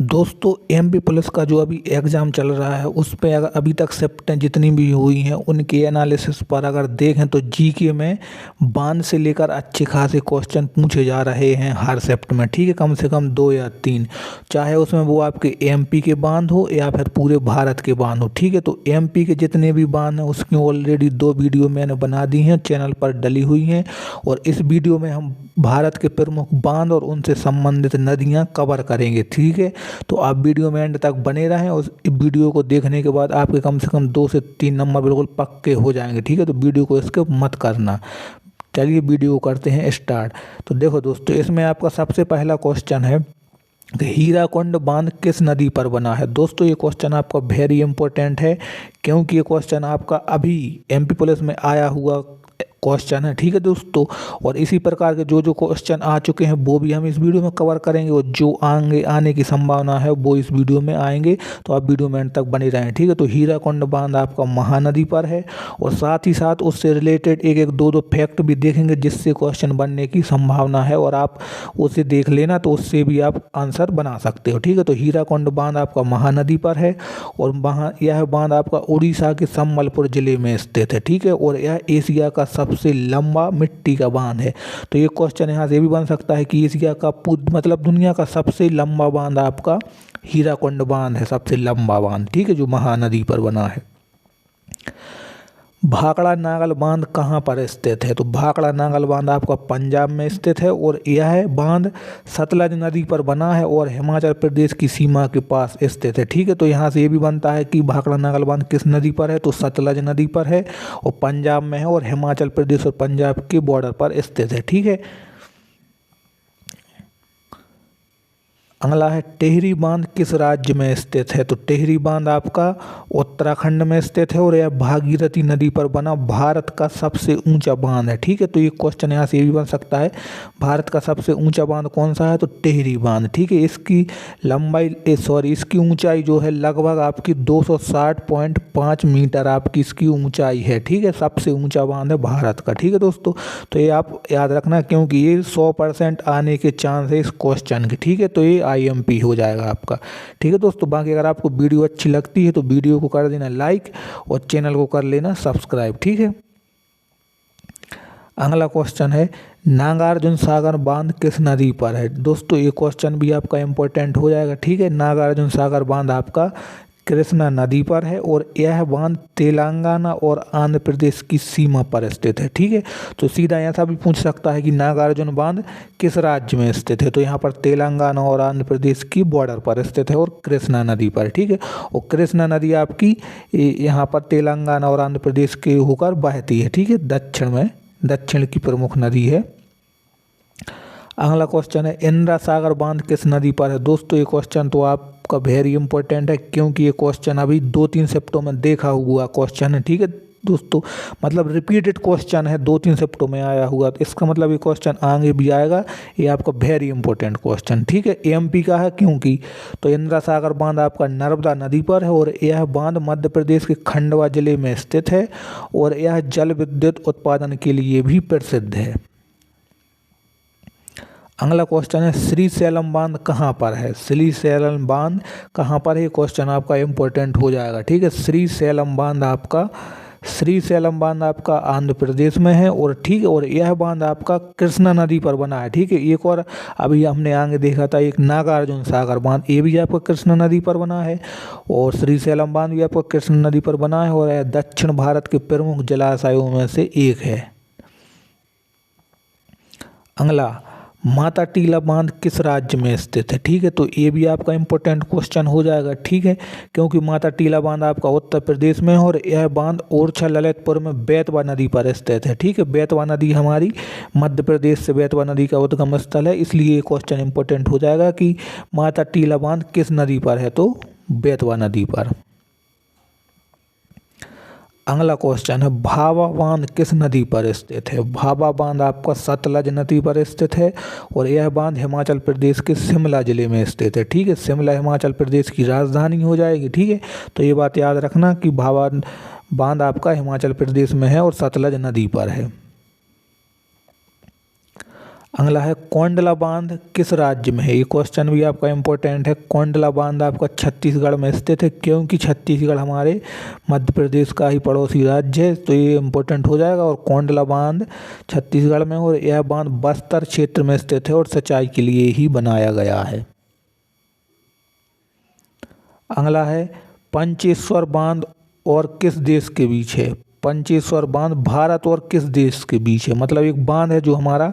दोस्तों MP police का जो अभी एग्ज़ाम चल रहा है उस पे अगर अभी तक शिफ्टें जितनी भी हुई हैं उनके एनालिसिस पर अगर देखें तो जीके में बांध से लेकर अच्छे खासे क्वेश्चन पूछे जा रहे हैं हर शिफ्ट में। ठीक है, कम से कम 2 या 3, चाहे उसमें वो आपके एमपी के बांध हो या फिर पूरे भारत के बांध हो। ठीक है, तो एमपी के जितने भी बांध हैं उसकी ऑलरेडी 2 वीडियो मैंने बना दी हैं, चैनल पर डली हुई हैं। और इस वीडियो में हम भारत के प्रमुख बांध और उनसे संबंधित नदियाँ कवर करेंगे। ठीक है, तो आप वीडियो में एंड तक बने रहें और इस वीडियो को देखने के बाद आपके कम से कम 2 से 3 नंबर बिल्कुल पक्के हो जाएंगे। ठीक है, तो वीडियो को स्किप मत करना। चलिए वीडियो करते हैं स्टार्ट। तो देखो दोस्तों, इसमें आपका सबसे पहला क्वेश्चन है कि हीराकुंड बांध किस नदी पर बना है। दोस्तों ये क्वेश्चन आपका वेरी इंपॉर्टेंट है, क्योंकि ये क्वेश्चन आपका अभी एमपी पुलिस में आया हुआ क्वेश्चन है। ठीक है दोस्तों, और इसी प्रकार के जो जो क्वेश्चन आ चुके हैं वो भी हम इस वीडियो में कवर करेंगे, और जो आने की संभावना है वो इस वीडियो में आएंगे। तो आप वीडियो में अंत तक बने रहें। ठीक है, तो हीराकुंड बांध आपका महानदी पर है, और साथ ही साथ उससे रिलेटेड एक एक दो फैक्ट भी देखेंगे जिससे क्वेश्चन बनने की संभावना है, और आप उसे देख लेना तो उससे भी आप आंसर बना सकते हो। ठीक है, तो हीराकुंड बांध आपका महानदी पर है, और यह बांध आपका उड़ीसा के संबलपुर जिले में स्थित है। ठीक है, और यह एशिया का सबसे लंबा मिट्टी का बांध है। तो ये क्वेश्चन यहाँ से भी बन सकता है कि एशिया का मतलब दुनिया का सबसे लंबा बांध आपका हीराकुंड बांध है, सबसे लंबा बांध। ठीक है, जो महानदी पर बना है। भाखड़ा नागल बांध कहाँ पर स्थित है। तो भाखड़ा नागल बांध आपका पंजाब में स्थित है, और यह बांध सतलज नदी पर बना है और हिमाचल प्रदेश की सीमा के पास स्थित है। ठीक है, तो यहाँ से ये भी बनता है कि भाखड़ा नागल बांध किस नदी पर है, तो सतलज नदी पर है और पंजाब में है, और हिमाचल प्रदेश और पंजाब के बॉर्डर पर स्थित है। ठीक है, अगला है टिहरी बांध किस राज्य में स्थित है। तो टिहरी बांध आपका उत्तराखंड में स्थित है, और यह भागीरथी नदी पर बना भारत का सबसे ऊंचा बांध है। ठीक है, तो ये क्वेश्चन यहाँ से ये भी बन सकता है, भारत का सबसे ऊंचा बांध कौन सा है, तो टिहरी बांध। ठीक है, इसकी इसकी ऊंचाई जो है लगभग आपकी 260.5 मीटर आपकी इसकी ऊंचाई है। ठीक है, सबसे ऊंचा बांध है भारत का। ठीक है दोस्तों, तो ये आप याद रखना, क्योंकि ये 100% आने के चांस है इस क्वेश्चन के। ठीक है, तो ये आईएमपी हो जाएगा आपका। ठीक है दोस्तों, बाकी अगर आपको वीडियो अच्छी लगती है तो वीडियो को कर देना लाइक और चैनल को कर लेना सब्सक्राइब। ठीक है, अगला क्वेश्चन है नागार्जुन सागर बांध किस नदी पर है। दोस्तों ये क्वेश्चन भी आपका इम्पोर्टेंट हो जाएगा। ठीक है, नागार्जुन सागर बांध आपका कृष्णा नदी पर है, और यह बांध तेलंगाना और आंध्र प्रदेश की सीमा पर स्थित है। ठीक है, तो सीधा ऐसा भी पूछ सकता है कि नागार्जुन बांध किस राज्य में स्थित है, तो यहाँ पर तेलंगाना और आंध्र प्रदेश की बॉर्डर पर स्थित है और कृष्णा नदी पर। ठीक है, और कृष्णा नदी आपकी यहाँ पर तेलंगाना और आंध्र प्रदेश के होकर बहती है। ठीक है, दक्षिण की प्रमुख नदी है। अगला क्वेश्चन है इंदिरा सागर बांध किस नदी पर है। दोस्तों ये क्वेश्चन तो आपका वेरी इंपॉर्टेंट है, क्योंकि ये क्वेश्चन अभी 2-3 शिफ्टों में देखा हुआ क्वेश्चन है। ठीक है दोस्तों, मतलब रिपीटेड क्वेश्चन है, 2-3 शिफ्टों में आया हुआ, तो इसका मतलब ये क्वेश्चन आगे भी आएगा। ये आपका वेरी इंपॉर्टेंट क्वेश्चन। ठीक है, एमपी का है, क्योंकि तो इंदिरा सागर बांध आपका नर्मदा नदी पर है, और यह बांध मध्य प्रदेश के खंडवा जिले में स्थित है, और यह जल विद्युत उत्पादन के लिए भी प्रसिद्ध है। अगला क्वेश्चन है श्रीशैलम बांध कहाँ पर है। श्रीशैलम बांध कहाँ पर है, क्वेश्चन आपका इम्पोर्टेंट हो जाएगा। ठीक है, श्रीशैलम बांध आपका आंध्र प्रदेश में है, और ठीक है, और यह बांध आपका कृष्णा नदी पर बना है। ठीक है, एक और अभी हमने आगे देखा था एक नागार्जुन सागर बांध, ये भी आपका कृष्णा नदी पर बना है, और श्रीशैलम बांध भी आपका कृष्णा नदी पर बना है, और यह दक्षिण भारत के प्रमुख जलाशयों में से एक है। अगला माता टीला बांध किस राज्य में स्थित है। ठीक है, तो ये भी आपका इम्पोर्टेंट क्वेश्चन हो जाएगा। ठीक है, क्योंकि माता टीला बांध आपका उत्तर प्रदेश में है, और यह बांध ओरछा ललितपुर में बेतवा नदी पर स्थित है। ठीक है, बेतवा नदी हमारी मध्य प्रदेश से बेतवा नदी का उद्गम स्थल है, इसलिए ये क्वेश्चन इम्पोर्टेंट हो जाएगा कि माता टीला बांध किस नदी पर है, तो बेतवा नदी पर। अगला क्वेश्चन है भाभा बांध किस नदी पर स्थित है। भाभा बांध आपका सतलज नदी पर स्थित है, और यह बांध हिमाचल प्रदेश के शिमला जिले में स्थित है। ठीक है, शिमला हिमाचल प्रदेश की राजधानी हो जाएगी। ठीक है, तो ये बात याद रखना कि भाभा बांध आपका हिमाचल प्रदेश में है और सतलज नदी पर है। अगला है कोंडला बांध किस राज्य में है। ये क्वेश्चन भी आपका इम्पोर्टेंट है। कोंडला बांध आपका छत्तीसगढ़ में स्थित है, क्योंकि छत्तीसगढ़ हमारे मध्य प्रदेश का ही पड़ोसी राज्य है, तो ये इम्पोर्टेंट हो जाएगा। और कोंडला बांध छत्तीसगढ़ में, और यह बांध बस्तर क्षेत्र में स्थित है और सिंचाई के लिए ही बनाया गया है। अगला है पंचेश्वर बांध और किस देश के बीच है। पंचेश्वर बांध भारत और किस देश के बीच है, मतलब एक बांध है जो हमारा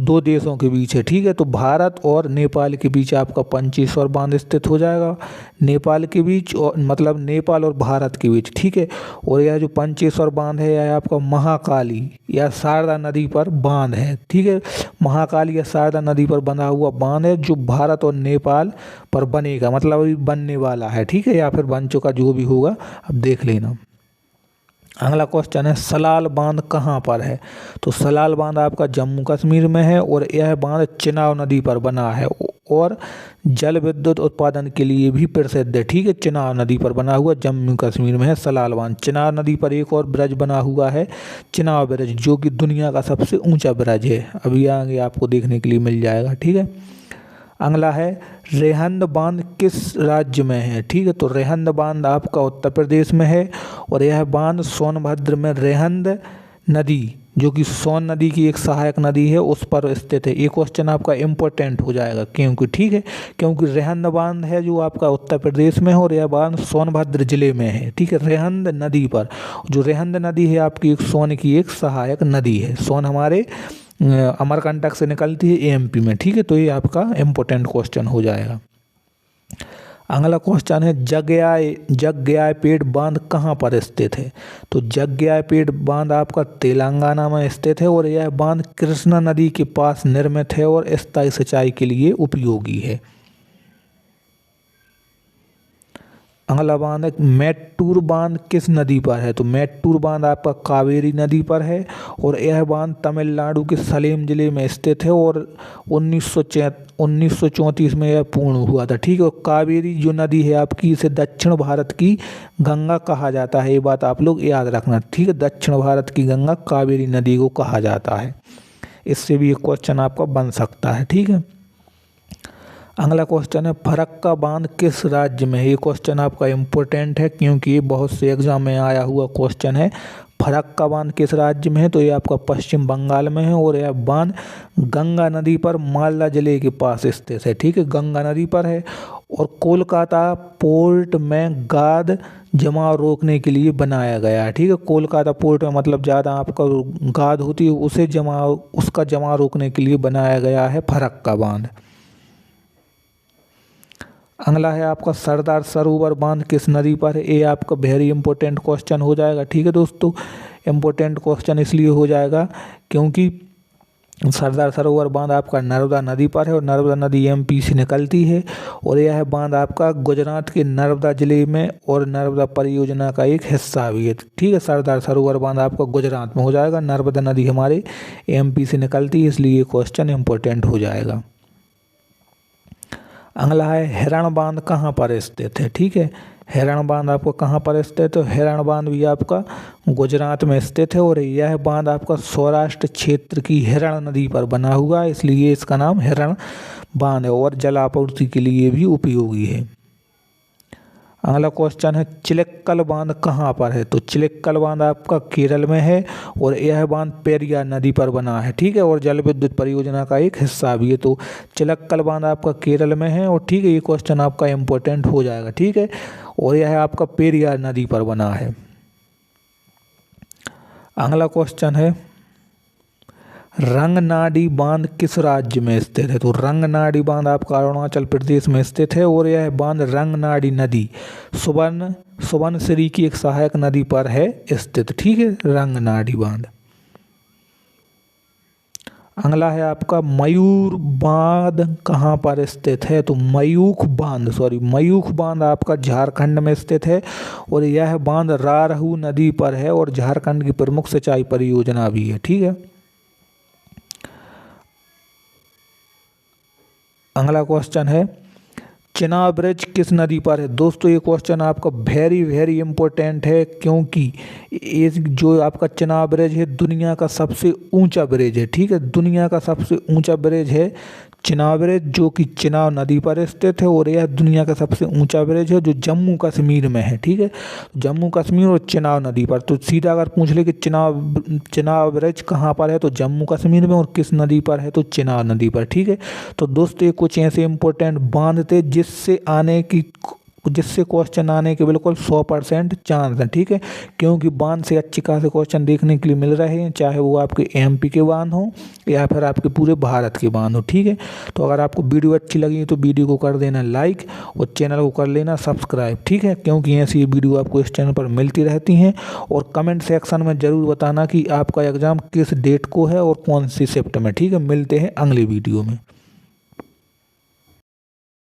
दो देशों के बीच है, ठीक है। तो भारत और नेपाल के बीच आपका पंचेश्वर बांध स्थित हो जाएगा, नेपाल के बीच, और मतलब नेपाल और भारत के बीच, ठीक है। और यह जो पंचेश्वर बांध है यह आपका महाकाली या शारदा नदी पर बांध है, ठीक है। महाकाली या शारदा नदी पर बंधा हुआ बांध है जो भारत और नेपाल पर बनेगा, मतलब अभी बनने वाला है, ठीक है, या फिर बन चुका, जो भी होगा अब देख लेना। अगला क्वेश्चन है सलाल बांध कहाँ पर है। तो सलाल बांध आपका जम्मू कश्मीर में है, और यह बांध चिनाब नदी पर बना है और जल विद्युत उत्पादन के लिए भी प्रसिद्ध है, ठीक है। चिनाब नदी पर बना हुआ जम्मू कश्मीर में है सलाल बांध। चिनाब नदी पर एक और ब्रिज बना हुआ है, चिनाब ब्रिज, जो कि दुनिया का सबसे ऊंचा ब्रिज है। अभी आगे आपको देखने के लिए मिल जाएगा, ठीक है। अगला है रेहंद बांध किस राज्य में है, ठीक है। तो रेहंद बांध आपका उत्तर प्रदेश में है, और यह बांध सोनभद्र में रेहंद नदी, जो कि सोन नदी की एक सहायक नदी है, उस पर स्थित है। ये क्वेश्चन आपका इम्पोर्टेंट हो जाएगा, क्योंकि ठीक है, क्योंकि रेहंद बांध है जो आपका उत्तर प्रदेश में है, और यह बांध सोनभद्र जिले में है, ठीक है, रेहंद नदी पर। जो रेहंद नदी है आपकी एक सोन की एक सहायक नदी है। सोन हमारे अमरकंटक से निकलती है एमपी में, ठीक है। तो ये आपका इम्पोर्टेंट क्वेश्चन हो जाएगा। अगला क्वेश्चन है जग्यायपेट बांध कहाँ पर स्थित है। तो जग्यायपेट बांध आपका तेलंगाना में स्थित है, और यह बांध कृष्णा नदी के पास निर्मित है और स्थायी सिंचाई के लिए उपयोगी है। अगला बांध है मैट्टूर बांध किस नदी पर है। तो मैट्टूर बांध आपका कावेरी नदी पर है, और यह बांध तमिलनाडु के सलेम जिले में स्थित है, और 1934 में यह पूर्ण हुआ था, ठीक है। और कावेरी जो नदी है आपकी, इसे दक्षिण भारत की गंगा कहा जाता है, ये बात आप लोग याद रखना, ठीक है। दक्षिण भारत की गंगा कावेरी नदी को कहा जाता है। इससे भी एक क्वेश्चन आपका बन सकता है, ठीक है। अगला क्वेश्चन है फरक्का बांध किस राज्य में है। ये क्वेश्चन आपका इम्पोर्टेंट है, क्योंकि ये बहुत से एग्जाम में आया हुआ क्वेश्चन है। फरक्का बांध किस राज्य में है। तो ये आपका पश्चिम बंगाल में है, और यह बांध गंगा नदी पर मालदा जिले के पास स्थित है, ठीक है, गंगा नदी पर है। और कोलकाता पोर्ट में गाद जमाव रोकने के लिए बनाया गया है, ठीक है। कोलकाता पोर्ट में मतलब ज़्यादा आपका गाद होती है, उसका जमाव रोकने के लिए बनाया गया है फरक्का बांध। अगला है आपका सरदार सरोवर बांध किस नदी पर है। ये आपका वेरी इंपॉर्टेंट क्वेश्चन हो जाएगा, ठीक है दोस्तों। इम्पोर्टेंट क्वेश्चन इसलिए हो जाएगा क्योंकि सरदार सरोवर बांध आपका नर्मदा नदी पर है, और नर्मदा नदी एमपी से निकलती है, और यह बांध आपका गुजरात के नर्मदा जिले में और नर्मदा परियोजना का एक हिस्सा भी है, ठीक है। सरदार सरोवर बांध आपका गुजरात में हो जाएगा, नर्मदा नदी हमारे एमपी से निकलती है, इसलिए ये क्वेश्चन इम्पोर्टेंट हो जाएगा। अगला है हिरण बांध कहाँ पर स्थित है, ठीक है। हिरण बांध आपको कहाँ पर स्थित है। तो हिरण बांध भी आपका गुजरात में स्थित है, और यह बांध आपका सौराष्ट्र क्षेत्र की हिरण नदी पर बना हुआ है, इसलिए इसका नाम हिरण बांध है, और जल आपूर्ति के लिए भी उपयोगी है। अगला क्वेश्चन है चिलिक्कल बांध कहाँ पर है। तो चिलिक्कल बांध आपका केरल में है, और यह बांध पेरियार नदी पर बना है, ठीक है, और जल विद्युत परियोजना का एक हिस्सा भी है। तो चिलिक्कल बांध आपका केरल में है, और ठीक है, ये क्वेश्चन आपका इम्पोर्टेंट हो जाएगा, ठीक है। और यह आपका पेरियार नदी पर बना है। अगला क्वेश्चन है रंगनाडी बांध किस राज्य में स्थित है। तो रंगनाडी बांध आपका अरुणाचल प्रदेश में स्थित है, और यह बांध रंगनाडी नदी सुबनसिरी की एक सहायक नदी पर है स्थित, ठीक है, रंगनाडी बांध। अगला है आपका मयूर बांध कहाँ पर स्थित है। तो मयूख बांध आपका झारखंड में स्थित है, और यह बांध रारहू नदी पर है, और झारखंड की प्रमुख सिंचाई परियोजना भी है, ठीक है। अगला क्वेश्चन है चिनाब ब्रिज किस नदी पर है? दोस्तों ये क्वेश्चन आपका वेरी वेरी इंपॉर्टेंट है, क्योंकि ये जो आपका चिनाब ब्रिज है दुनिया का सबसे ऊंचा ब्रिज है। ठीक है, दुनिया का सबसे ऊंचा ब्रिज है चिनाब ब्रिज, जो कि चिनाब नदी पर स्थित है, और यह दुनिया का सबसे ऊंचा ब्रिज है जो जम्मू कश्मीर में है। ठीक है, जम्मू कश्मीर और चिनाब नदी पर। तो सीधा अगर पूछ ले कि चिनाब ब्रिज कहाँ पर है, तो जम्मू कश्मीर में, और किस नदी पर है, तो चिनाब नदी पर। ठीक है, तो दोस्तों ये कुछ ऐसे इंपॉर्टेंट बांध थे जिससे क्वेश्चन आने के बिल्कुल 100% चांस है। ठीक है, क्योंकि बांध से अच्छे खासे क्वेश्चन देखने के लिए मिल रहे हैं, चाहे वो आपके एमपी के बांध हो या फिर आपके पूरे भारत के बांध हो। ठीक है, तो अगर आपको वीडियो अच्छी लगी तो वीडियो को कर देना लाइक और चैनल को कर लेना सब्सक्राइब। ठीक है, क्योंकि ऐसी वीडियो आपको इस चैनल पर मिलती रहती हैं। और कमेंट सेक्शन में ज़रूर बताना कि आपका एग्ज़ाम किस डेट को है और कौन सी शिफ्ट में। ठीक है, मिलते हैं अगली वीडियो में।